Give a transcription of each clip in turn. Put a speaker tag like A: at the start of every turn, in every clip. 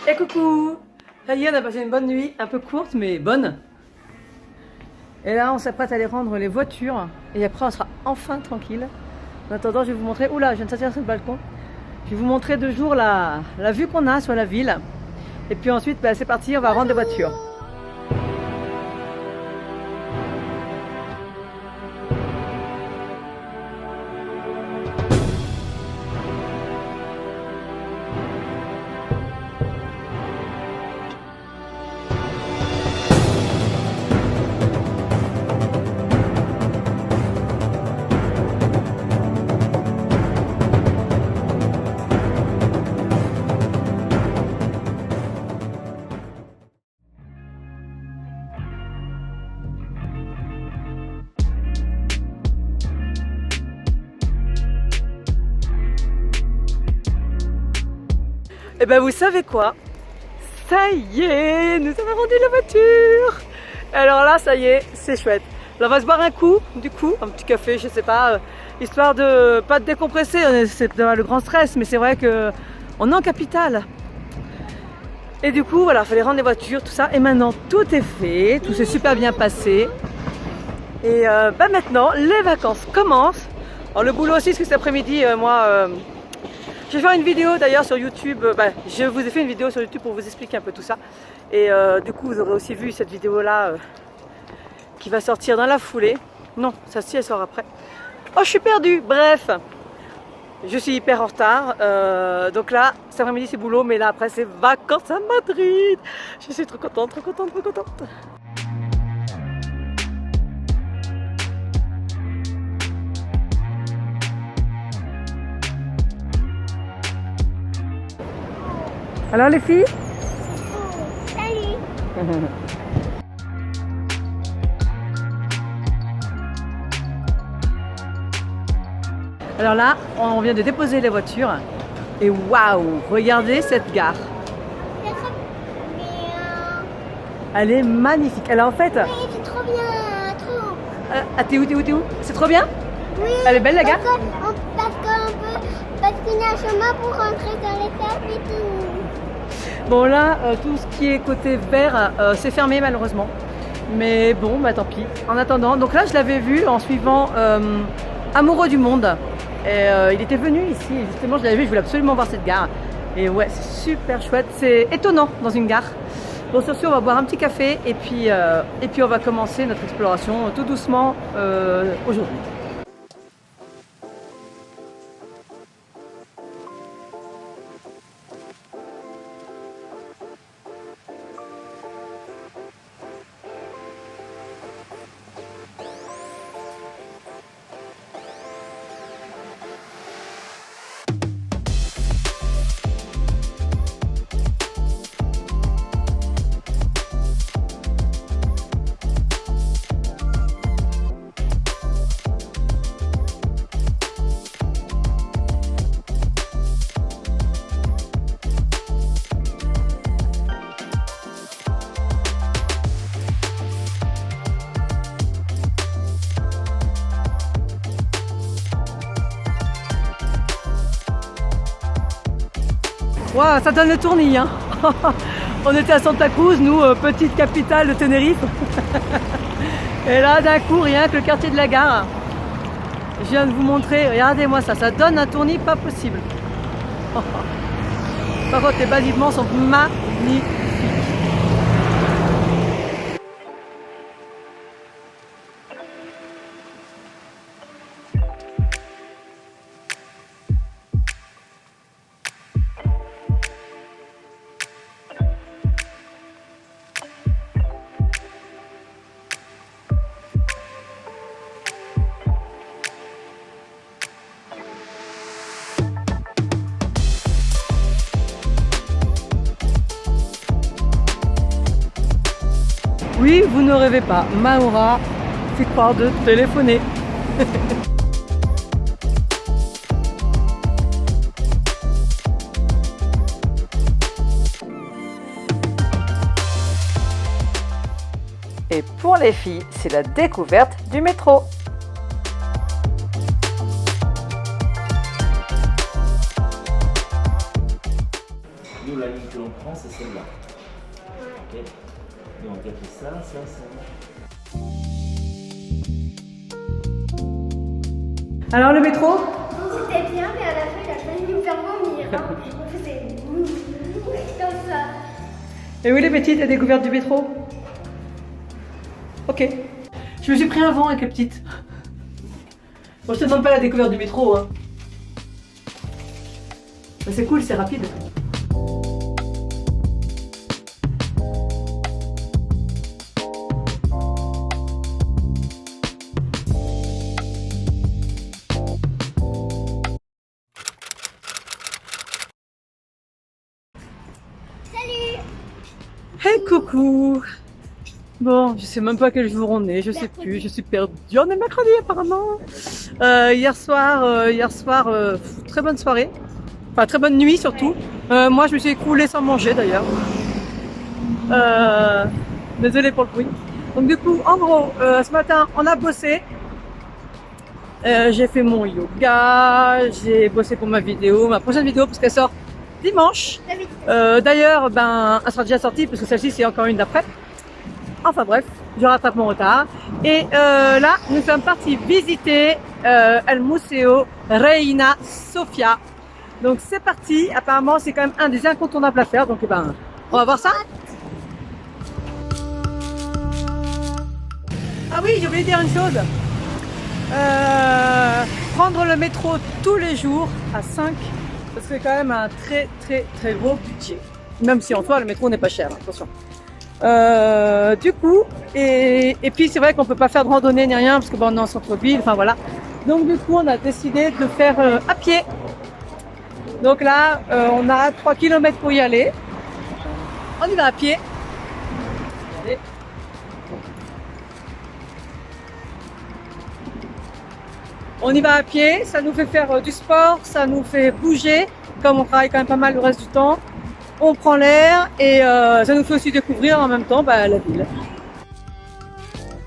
A: Et coucou! Ça y est, on a passé une bonne nuit, un peu courte mais bonne. Et là, on s'apprête à aller rendre les voitures. Et après, on sera enfin tranquille. En attendant, je vais vous montrer... Oula, je viens de sortir sur le balcon. Je vais vous montrer de jour la vue qu'on a sur la ville. Et puis ensuite, bah, c'est parti, on va rendre les voitures. Et ben vous savez quoi? Ça y est, nous avons rendu la voiture. Alors là, ça y est, c'est chouette. Là, on va se boire un coup, du coup, un petit café, je sais pas, histoire de pas de décompresser. C'est le grand stress, mais c'est vrai que on est en capitale. Et du coup, voilà, il fallait rendre les voitures, tout ça. Et maintenant, tout est fait, tout s'est super bien passé. Et bah maintenant, les vacances commencent. Alors le boulot aussi, parce que cet après-midi, je vais faire une vidéo d'ailleurs sur YouTube. Je vous ai fait une vidéo sur YouTube pour vous expliquer un peu tout ça. Et du coup, vous aurez aussi vu cette vidéo-là qui va sortir dans la foulée. Non, ça elle sort après. Oh, je suis perdue. Bref, je suis hyper en retard. Donc là, cet après-midi, c'est boulot. Mais là, après, c'est vacances à Madrid. Je suis trop contente, trop contente, trop contente. Alors les filles?
B: Salut.
A: Alors là, on vient de déposer les voitures. Et waouh, regardez cette gare.
B: C'est trop bien.
A: Elle est magnifique. Alors en fait...
B: Oui, c'est trop bien. Trop.
A: t'es où? C'est trop bien?
B: Oui.
A: Elle est belle la gare?
B: Parce qu'il y a un chemin pour rentrer dans les tables et tout.
A: Bon là, tout ce qui est côté vert, c'est fermé malheureusement. Mais bon, bah tant pis. En attendant, donc là je l'avais vu en suivant Amoureux du Monde. Et il était venu ici, et justement je l'avais vu, je voulais absolument voir cette gare. Et ouais, c'est super chouette, c'est étonnant dans une gare. Bon, sur ce, on va boire un petit café et puis on va commencer notre exploration tout doucement aujourd'hui. Wow, ça donne le tournis, hein. On était à Santa Cruz, nous, petite capitale de Tenerife. Et là, d'un coup, rien que le quartier de la gare. Je viens de vous montrer, regardez-moi ça, ça donne un tournis pas possible. Par contre, les bâtiments sont magnifiques. Oui, vous ne rêvez pas, Maura fait croire de téléphoner. Et pour les filles, c'est la découverte du métro.
C: la ligne que l'on prend, c'est celle-là. Ok. Et on calcule ça.
A: Alors le métro?
B: C'était bien, mais à la fin, il a failli nous faire vomir. On faisait comme ça.
A: Et oui les petites, la découverte du métro? Ok. Je me suis pris un vent avec les petites. Bon, je te demande pas la découverte du métro, hein. Mais c'est cool, c'est rapide.
B: Salut!
A: Hey coucou! Bon, je sais même pas quel jour on est, je sais plus, je suis perdue. On est mercredi apparemment. Hier soir, très bonne soirée. Enfin, très bonne nuit surtout. Moi, je me suis écroulée sans manger d'ailleurs. Désolée pour le bruit. Donc du coup, en gros, ce matin, on a bossé. J'ai fait mon yoga, j'ai bossé pour ma prochaine vidéo parce qu'elle sort dimanche. D'ailleurs, elle sera déjà sortie parce que celle-ci c'est encore une d'après. Enfin bref, je rattrape mon retard. Et là, nous sommes partis visiter El Museo Reina Sofia. Donc c'est parti. Apparemment, c'est quand même un des incontournables à faire. Donc on va voir ça. Ah oui, j'ai oublié de dire une chose. Prendre le métro tous les jours à 5, c'est quand même un très gros budget. Même si en soi, le métro n'est pas cher, attention. Du coup, et puis c'est vrai qu'on peut pas faire de randonnée ni rien parce que on est en centre-ville, enfin voilà. Donc du coup, on a décidé de faire à pied. Donc là, on a 3 km pour y aller. On y va à pied. Allez. On y va à pied, ça nous fait faire du sport, ça nous fait bouger, comme on travaille quand même pas mal le reste du temps. On prend l'air et ça nous fait aussi découvrir en même temps la ville.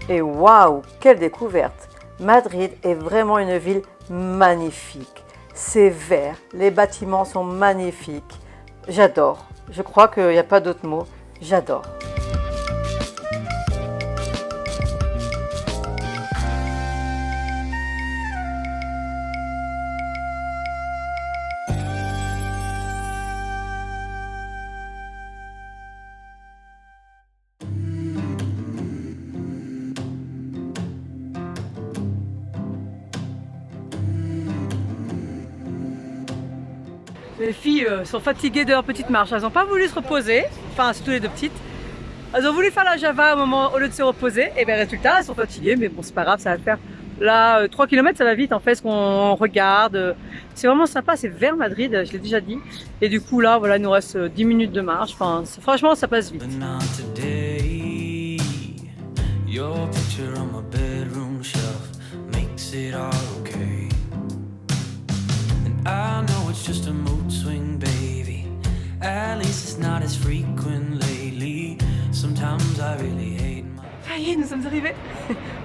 A: Et waouh, quelle découverte! Madrid est vraiment une ville magnifique. C'est vert, les bâtiments sont magnifiques. J'adore. Je crois qu'il n'y a pas d'autre mot. J'adore. Les filles sont fatiguées de leur petite marche. Elles n'ont pas voulu se reposer, enfin surtout les deux petites. Elles ont voulu faire la Java au lieu de se reposer. Et bien résultat, elles sont fatiguées, mais bon c'est pas grave, ça va le faire. Là, 3 km ça va vite en fait, ce qu'on regarde. C'est vraiment sympa, c'est vers Madrid, je l'ai déjà dit. Et du coup là, voilà, il nous reste 10 minutes de marche. Enfin, franchement, ça passe vite. I know it's just a mood swing, baby. At least it's not as frequent lately. Sometimes I really hate my... Ça y est, nous sommes arrivés.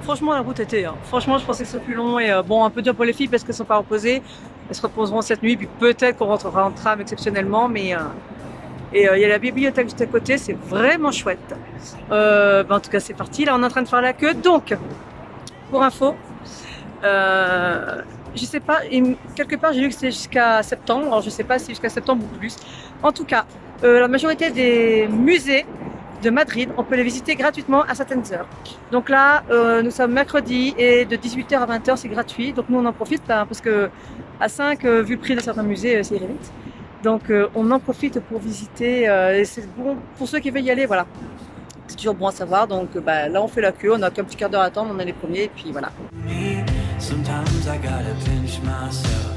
A: Franchement, la route était... Franchement, je pensais que ce serait plus long et bon, un peu dur pour les filles parce qu'elles ne sont pas reposées. Elles se reposeront cette nuit, puis peut-être qu'on rentrera en tram exceptionnellement, mais... Et il y a la bibliothèque juste à côté, c'est vraiment chouette. En tout cas, c'est parti. Là, on est en train de faire la queue. Donc, pour info... je sais pas, quelque part j'ai lu que c'était jusqu'à septembre, alors je sais pas si jusqu'à septembre ou plus. En tout cas, la majorité des musées de Madrid, on peut les visiter gratuitement à certaines heures. Donc là, nous sommes mercredi et de 18h à 20h c'est gratuit. Donc nous on en profite parce que à 5, vu le prix de certains musées, c'est vite. Donc on en profite pour visiter et c'est bon pour ceux qui veulent y aller, voilà. C'est toujours bon à savoir, donc là on fait la queue, on a qu'un petit quart d'heure à attendre, on est les premiers et puis voilà. Sometimes I gotta pinch myself.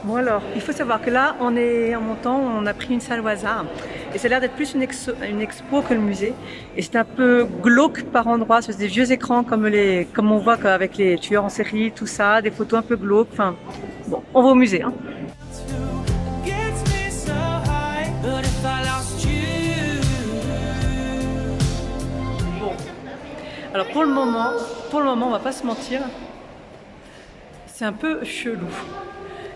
A: Bon alors, il faut savoir que là, on est en montant, on a pris une salle au hasard. Et ça a l'air d'être plus une expo que le musée. Et c'est un peu glauque par endroits, c'est des vieux écrans comme on voit avec les tueurs en série, tout ça, des photos un peu glauques. Enfin, bon, on va au musée. Hein. Alors pour le moment, on va pas se mentir, c'est un peu chelou.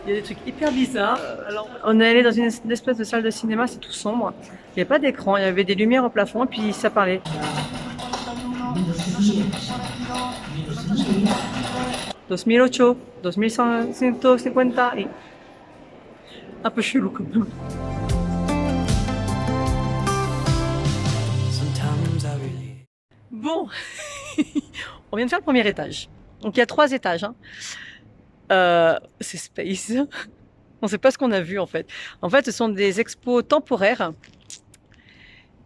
A: Il y a des trucs hyper bizarres. Alors, on est allé dans une espèce de salle de cinéma, c'est tout sombre. Il n'y avait pas d'écran, il y avait des lumières au plafond et puis ça parlait. 2008, 2150 et un peu chelou quand même. Bon, on vient de faire le premier étage. Donc il y a 3 étages. Hein. C'est space. On ne sait pas ce qu'on a vu en fait. En fait, ce sont des expos temporaires.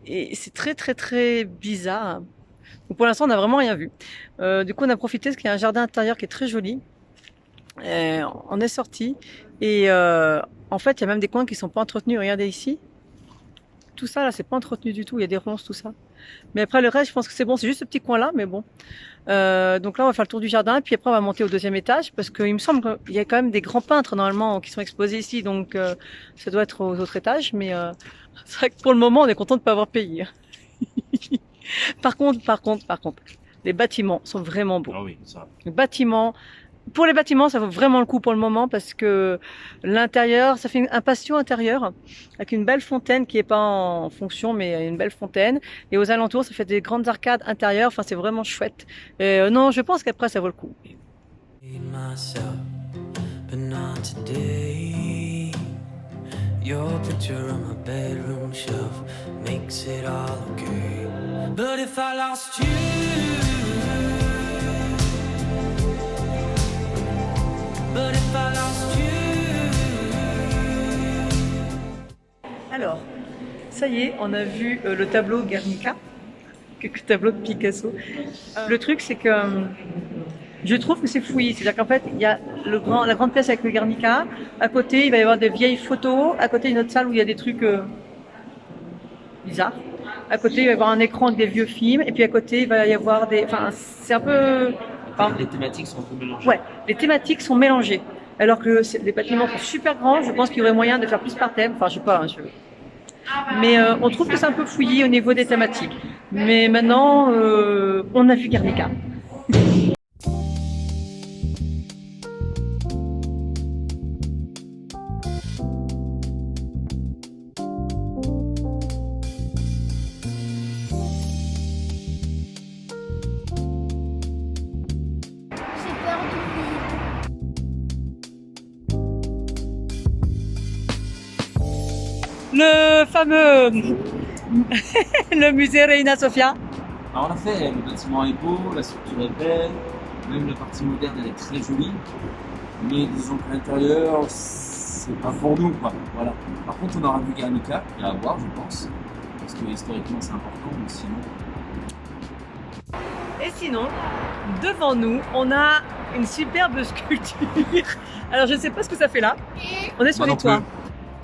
A: Et c'est très très très bizarre. Donc pour l'instant, on n'a vraiment rien vu. Du coup, on a profité parce qu'il y a un jardin intérieur qui est très joli. On est sorti et en fait, il y a même des coins qui sont pas entretenus. Regardez ici. Tout ça là, c'est pas entretenu du tout. Il y a des ronces, tout ça. Mais après le reste, je pense que c'est bon. C'est juste ce petit coin là, mais bon. Donc là, on va faire le tour du jardin et puis après, on va monter au 2e étage parce qu'il me semble qu'il y a quand même des grands peintres normalement qui sont exposés ici. Donc ça doit être aux autres étages. Mais c'est vrai que pour le moment, on est content de pas avoir payé. Par contre, les bâtiments sont vraiment beaux.
C: Ah oui, ça.
A: Pour les bâtiments, ça vaut vraiment le coup pour le moment parce que l'intérieur, ça fait un patio intérieur avec une belle fontaine qui est pas en fonction, mais une belle fontaine. Et aux alentours, ça fait des grandes arcades intérieures. Enfin, c'est vraiment chouette. Et non, je pense qu'après, ça vaut le coup. Your picture on my bedroom shelf makes it all okay. But if I lost you, but if I lost you. Alors, ça y est, on a vu le tableau Guernica, quelques tableaux de Picasso. Le truc, c'est que je trouve que c'est fouillis. C'est-à-dire qu'en fait, il y a la grande pièce avec le Guernica. À côté, il va y avoir des vieilles photos. À côté, une autre salle où il y a des trucs bizarres. À côté, il va y avoir un écran avec des vieux films. Et puis à côté, il va y avoir des... Enfin, c'est un peu...
C: Les thématiques sont un peu mélangées.
A: Ouais, les thématiques sont mélangées. Alors que les bâtiments sont super grands. Je pense qu'il y aurait moyen de faire plus par thème. Enfin, je sais pas. Hein, Mais on trouve que c'est un peu fouillis au niveau des thématiques. Mais maintenant, on a vu Guernica. Le fameux le musée Reina Sofia.
C: Alors on a fait, le bâtiment est beau, la structure est belle, même la partie moderne elle est très jolie, mais disons que l'intérieur c'est pas pour nous quoi. Voilà. Par contre on aura vu Guernica, il y a à voir je pense, parce que historiquement c'est important, mais sinon.
A: Et sinon, devant nous, on a une superbe sculpture. Alors je ne sais pas ce que ça fait là. On est sur les toits.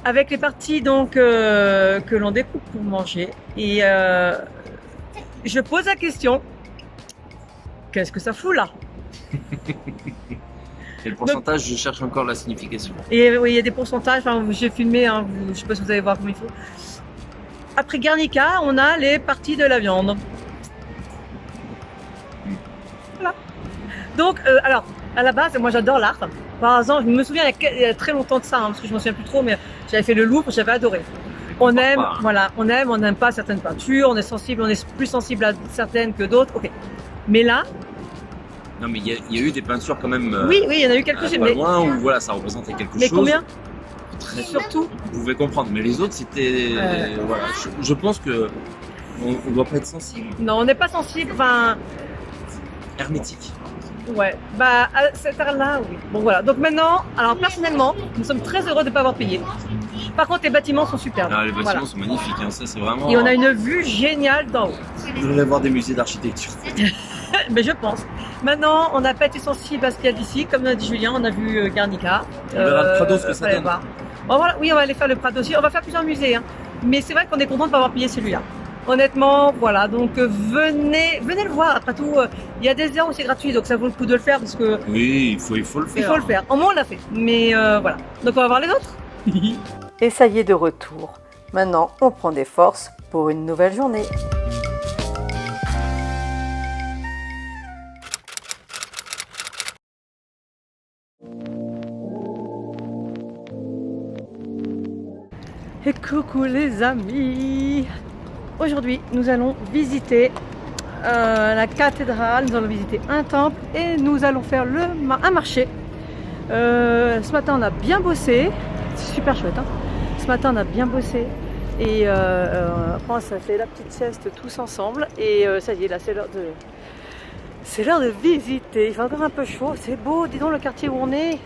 A: Avec les parties donc que l'on découpe pour manger. Et je pose la question, qu'est-ce que ça fout là?
C: Et le pourcentage, donc, je cherche encore la signification.
A: Et oui, il y a des pourcentages, enfin, j'ai filmé, hein, je ne sais pas si vous allez voir comme il faut. Après Guernica, on a les parties de la viande. Voilà. Donc, alors, à la base, moi j'adore l'art. Par exemple, je me souviens il y a très longtemps de ça, hein, parce que je ne me souviens plus trop, mais j'avais fait le Louvre, j'avais adoré. On aime, voilà, on n'aime pas certaines peintures, on est sensible, on est plus sensible à certaines que d'autres, ok. Mais là...
C: Non mais il y a eu des peintures quand même...
A: oui, il y en a eu quelques-unes.
C: Mais loin où voilà, ça représentait quelque chose.
A: Mais combien?
C: Très
A: surtout.
C: Vous pouvez comprendre, mais les autres c'était... voilà, je pense que on doit pas être sensible.
A: Non, on n'est pas sensible, enfin...
C: Hermétique.
A: Ouais, bah à cet art-là, oui. Bon voilà, donc maintenant, alors personnellement, nous sommes très heureux de ne pas avoir payé. Par contre, les bâtiments sont superbes.
C: Ah, les bâtiments sont magnifiques, hein. Ça c'est vraiment...
A: Et on a une vue géniale d'en haut.
C: Je voudrais voir des musées d'architecture.
A: Mais je pense. Maintenant, on n'a pas été sensible à ce qu'il y a d'ici. Comme l'a dit Julien, on a vu Guernica.
C: On verra le Prado, ce que ça donne.
A: Bon, voilà, oui, on va aller faire le Prado aussi. On va faire plusieurs musées. Hein. Mais c'est vrai qu'on est content de ne pas avoir payé celui-là. Honnêtement, voilà. Donc venez le voir. Après tout, il y a des heures où c'est gratuit, donc ça vaut le coup de le faire parce que.
C: Oui, il faut le faire.
A: Il faut le faire. Au moins, on l'a fait. Mais voilà. Donc on va voir les autres. Et ça y est, de retour. Maintenant, on prend des forces pour une nouvelle journée. Et coucou les amis. Aujourd'hui nous allons visiter la cathédrale, nous allons visiter un temple et nous allons faire un marché. Ce matin on a bien bossé, c'est super chouette hein. Ce matin on a bien bossé et après on s'est fait la petite sieste tous ensemble et ça y est là c'est l'heure de visiter. Il fait encore un peu chaud, c'est beau, dis donc le quartier où on est.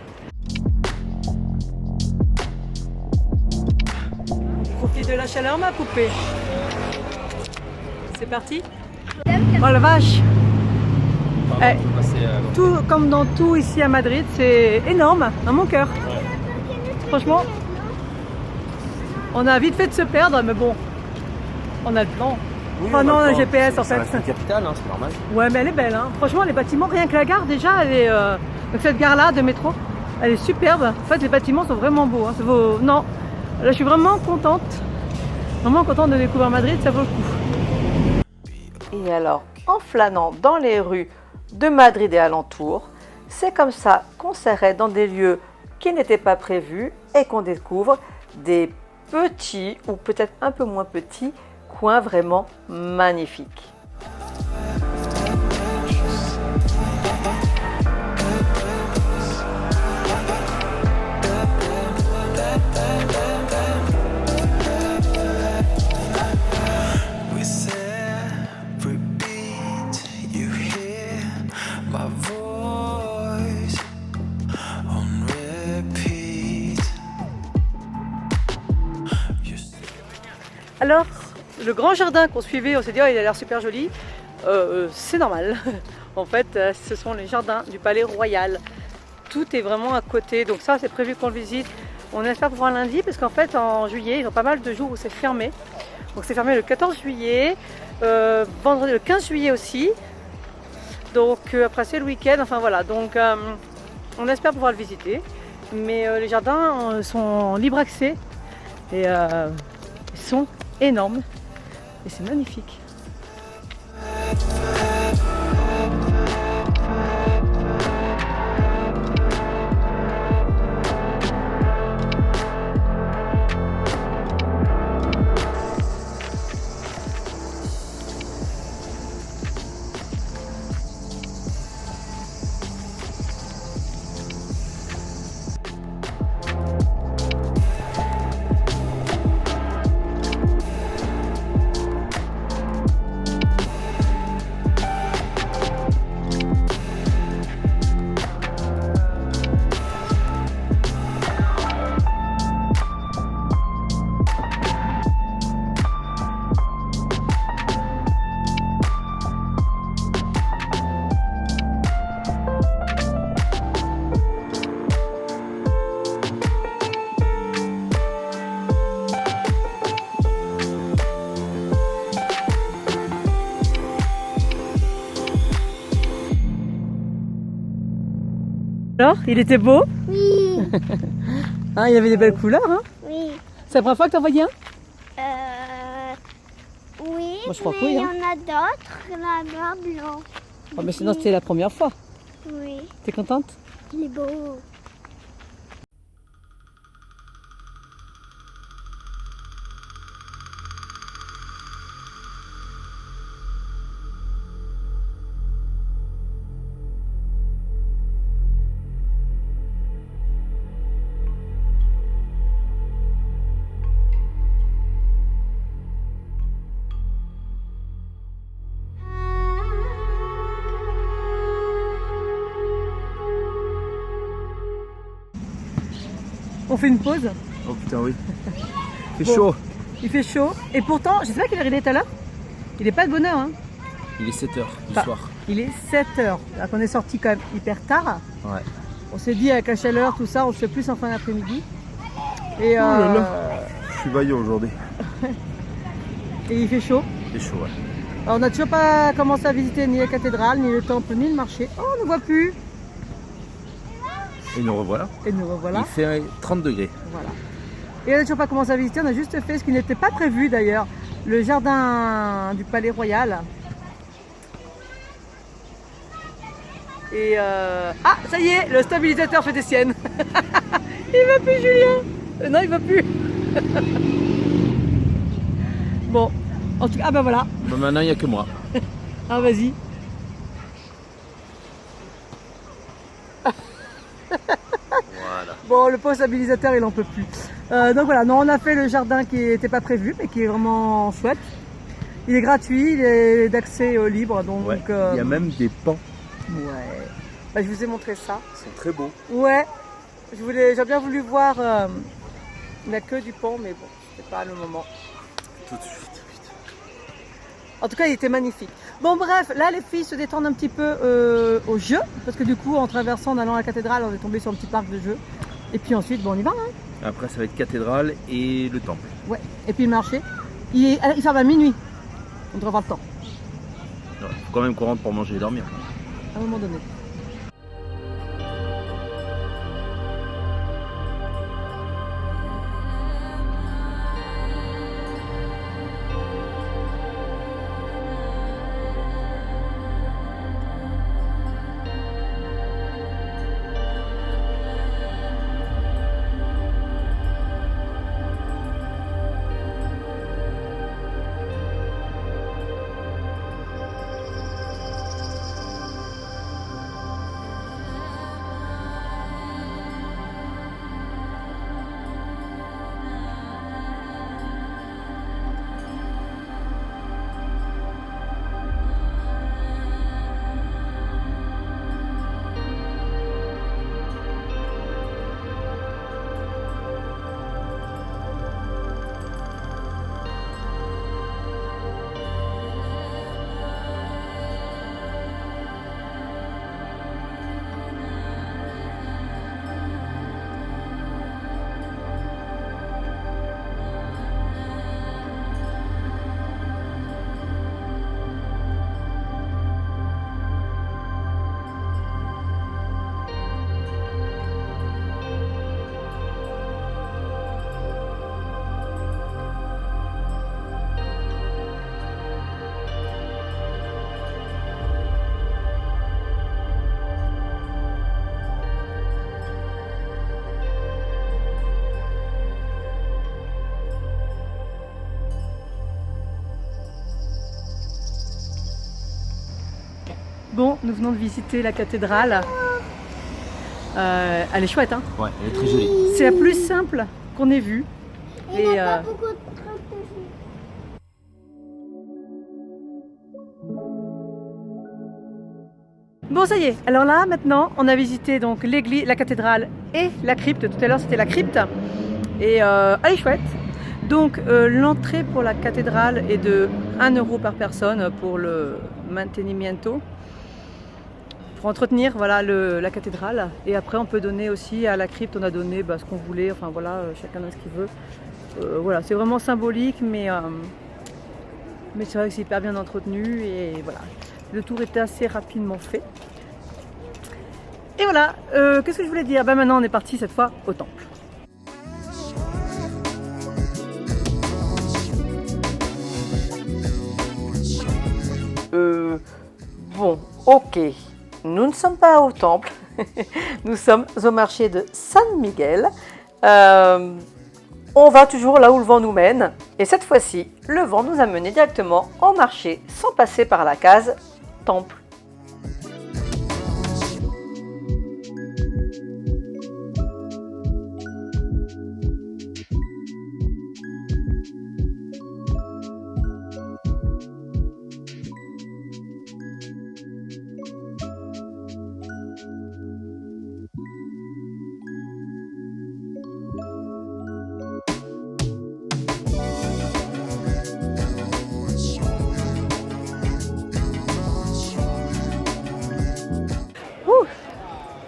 A: Profite de la chaleur ma poupée. C'est parti. Oh la vache. Tout comme dans tout ici à Madrid, c'est énorme dans mon cœur. Franchement, on a vite fait de se perdre, mais bon, on a le plan.
D: Oui,
A: Enfin non, on a le GPS en fait.
D: C'est la capitale, hein, c'est normal.
A: Ouais, mais elle est belle. Hein. Franchement, les bâtiments, rien que la gare déjà, elle est, donc cette gare-là de métro, elle est superbe. En fait, les bâtiments sont vraiment beaux. Hein. Non, là, je suis vraiment contente de découvrir Madrid, ça vaut le coup. Et alors, en flânant dans les rues de Madrid et alentours, c'est comme ça qu'on s'arrête dans des lieux qui n'étaient pas prévus et qu'on découvre des petits ou peut-être un peu moins petits coins vraiment magnifiques. Alors, le grand jardin qu'on suivait, on s'est dit oh, il a l'air super joli. C'est normal. En fait, ce sont les jardins du Palais Royal. Tout est vraiment à côté. Donc ça, c'est prévu qu'on le visite. On espère pouvoir lundi parce qu'en fait, en juillet, ils ont pas mal de jours où c'est fermé. Donc c'est fermé le 14 juillet, vendredi le 15 juillet aussi. Donc après c'est le week-end. Enfin voilà. Donc on espère pouvoir le visiter. Mais les jardins sont en libre accès et ils sont énorme et c'est magnifique. Alors, il était beau?
B: Oui.
A: Hein, il avait des belles couleurs. Hein?
B: Oui.
A: C'est la première fois que t'en voyais un?
B: Oui.
A: Moi, je crois que
B: mais
A: oui,
B: il y
A: hein.
B: en a d'autres là-bas blancs.
A: Oh, mais sinon, c'était la première fois.
B: Oui.
A: T'es contente?
B: Il est beau.
A: On fait une pause.
D: Oh putain, oui. Il fait
A: Bon.
D: chaud.
A: Il fait chaud. Et pourtant, je sais pas quelle heure il est tout à l'heure. Il est pas de bonne heure. Hein.
D: Il est 7h du
A: Enfin,
D: soir.
A: Il est 7h. Alors qu'on est sorti quand même hyper tard.
D: Ouais.
A: On s'est dit avec la chaleur, tout ça, on le fait plus en fin d'après-midi. Et,
D: là là. Je suis vaillant aujourd'hui.
A: et il fait chaud.
D: Il fait chaud, ouais.
A: Alors, on n'a toujours pas commencé à visiter ni la cathédrale, ni le temple, ni le marché. Oh, on ne voit plus.
D: Et nous revoilà.
A: Et nous revoilà.
D: Il fait 30 degrés.
A: Voilà. Et on n'a toujours pas commencé à visiter, on a juste fait ce qui n'était pas prévu d'ailleurs, le jardin du Palais Royal. Et ah, ça y est, le stabilisateur fait des siennes. Il va plus, Julien. Non, il va plus. Bon, en tout cas, ah bah voilà.
D: Bah, maintenant, il n'y a que moi.
A: Ah vas-y.
D: Voilà.
A: Bon, le post stabilisateur, il en peut plus. Donc voilà, non, on a fait le jardin qui n'était pas prévu, mais qui est vraiment chouette. Il est gratuit, il est d'accès libre, donc...
D: Ouais. Il y a même des pans.
A: Ouais. Bah, je vous ai montré ça.
D: Ils sont très beaux.
A: Ouais. J'ai bien voulu voir la queue du pont, mais bon, c'était pas le moment.
D: Tout de suite.
A: En tout cas, il était magnifique. Bon, bref, là, les filles se détendent un petit peu au jeu, parce que du coup, en traversant, en allant à la cathédrale, on est tombé sur un petit parc de jeux. Et puis ensuite, bon, on y va, hein.
D: Après, ça va être cathédrale et le temple.
A: Ouais. Et puis le marché, il ferme à minuit. On devrait avoir le temps,
D: Il faut quand même qu'on rentre pour manger et dormir.
A: à un moment donné. Bon, nous venons de visiter la cathédrale. Elle est chouette, hein.
D: Ouais, elle est très jolie.
A: C'est la plus simple qu'on ait vue.
B: Il n'y a pas beaucoup de trucs dessus.
A: Bon, ça y est. Alors là, maintenant, on a visité donc l'église, la cathédrale et la crypte. Tout à l'heure, c'était la crypte. Et elle est chouette. Donc, l'entrée pour la cathédrale est de 1 € par personne pour le mantenimiento. Pour entretenir voilà, la cathédrale. Et après, on peut donner aussi à la crypte, on a donné ce qu'on voulait. Enfin voilà, chacun a ce qu'il veut. Voilà, c'est vraiment symbolique, mais c'est vrai que c'est hyper bien entretenu. Et voilà, le tour était assez rapidement fait. Et voilà, qu'est-ce que je voulais dire? Maintenant, on est parti cette fois au temple. Bon, ok. Nous ne sommes pas au temple, nous sommes au marché de San Miguel. On va toujours là où le vent nous mène. Et cette fois-ci, le vent nous a mené directement au marché sans passer par la case temple.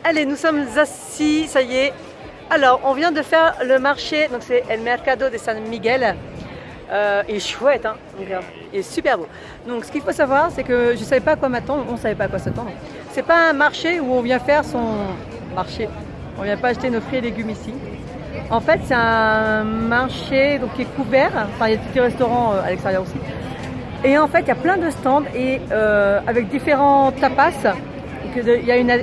A: Allez, nous sommes assis, ça y est. Alors, on vient de faire le marché, donc c'est El Mercado de San Miguel. Il est chouette, hein. Il est super beau. Donc, ce qu'il faut savoir, c'est que je ne savais pas à quoi m'attendre, on ne savait pas à quoi s'attendre. C'est pas un marché où on vient faire son marché. On vient pas acheter nos fruits et légumes ici. En fait, c'est un marché donc, qui est couvert. Enfin, il y a des petits restaurants à l'extérieur aussi. Et en fait, il y a plein de stands et avec différents tapas. Il y a une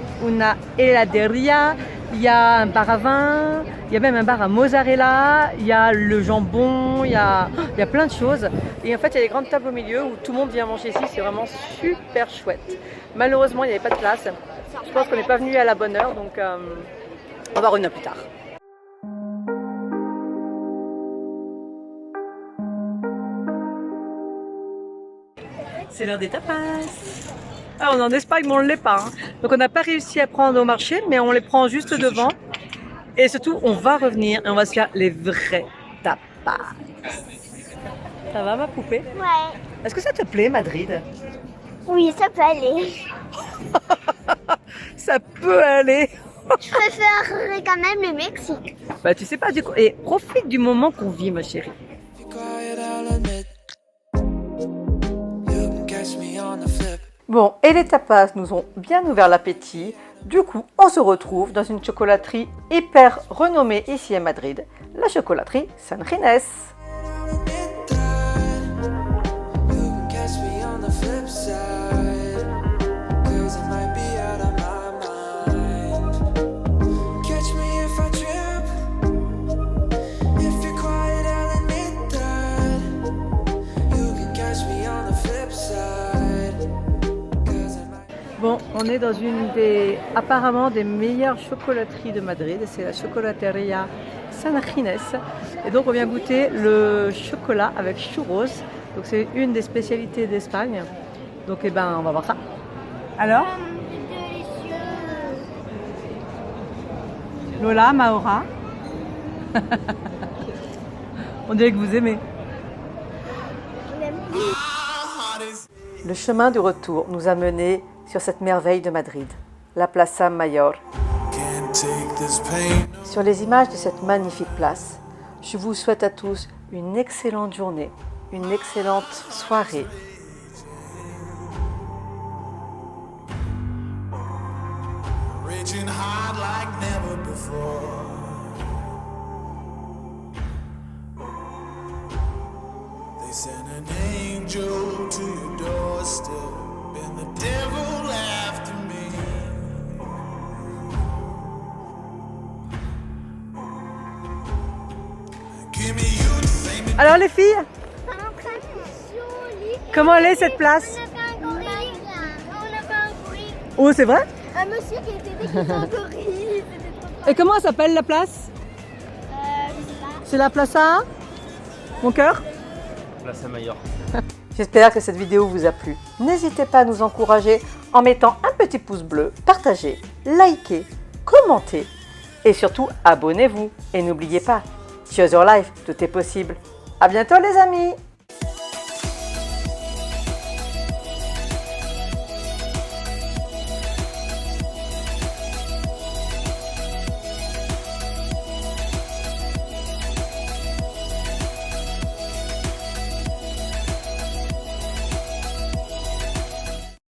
A: heladeria, il y a un bar à vin, il y a même un bar à mozzarella, il y a le jambon, il y a plein de choses. Et en fait, il y a des grandes tables au milieu où tout le monde vient manger ici, c'est vraiment super chouette. Malheureusement, il n'y avait pas de place. Je pense qu'on n'est pas venu à la bonne heure, donc on va revenir plus tard. C'est l'heure des tapas. Ah, on est en Espagne, mais on ne l'est pas. Hein. Donc on n'a pas réussi à prendre au marché, mais on les prend juste devant. Et surtout, on va revenir et on va se faire les vrais tapas. Ça va, ma poupée?
B: Ouais.
A: Est-ce que ça te plaît, Madrid?
B: Oui, ça peut aller.
A: Ça peut aller.
B: Je préférerais quand même le Mexique.
A: Bah, tu sais pas du coup. Et profite du moment qu'on vit, ma chérie. Bon, et les tapas nous ont bien ouvert l'appétit. Du coup, on se retrouve dans une chocolaterie hyper renommée ici à Madrid, la chocolaterie San Ginés. Bon, on est dans une des apparemment des meilleures chocolateries de Madrid, c'est la Chocolateria San Ginés. Et donc on vient goûter le chocolat avec churros. Donc c'est une des spécialités d'Espagne. Donc eh ben on va voir ça. Alors Lola, Maura. On dirait que vous aimez. Le chemin du retour nous a menés sur cette merveille de Madrid, la Plaza Mayor. Sur les images de cette magnifique place, je vous souhaite à tous une excellente journée, une excellente soirée.
E: They sent an angel to your doorstep, and the devil after me. Give me you to say me.
A: Alors les filles,
B: Ça m'entraîne joli.
A: comment elle est cette place?
B: On a fait un gorille. On a fait un gorille.
A: Oh, c'est vrai?
B: Un monsieur qui était déguisé en gorille. C'était trop fort.
A: Et comment elle s'appelle la place?
B: Je sais pas.
A: C'est la Plaza? Mon cœur?
D: Place à Mayor.
A: J'espère que cette vidéo vous a plu. N'hésitez pas à nous encourager en mettant un petit pouce bleu, partagez, likez, commentez et surtout abonnez-vous. Et n'oubliez pas, choose your life, tout est possible. À bientôt les amis!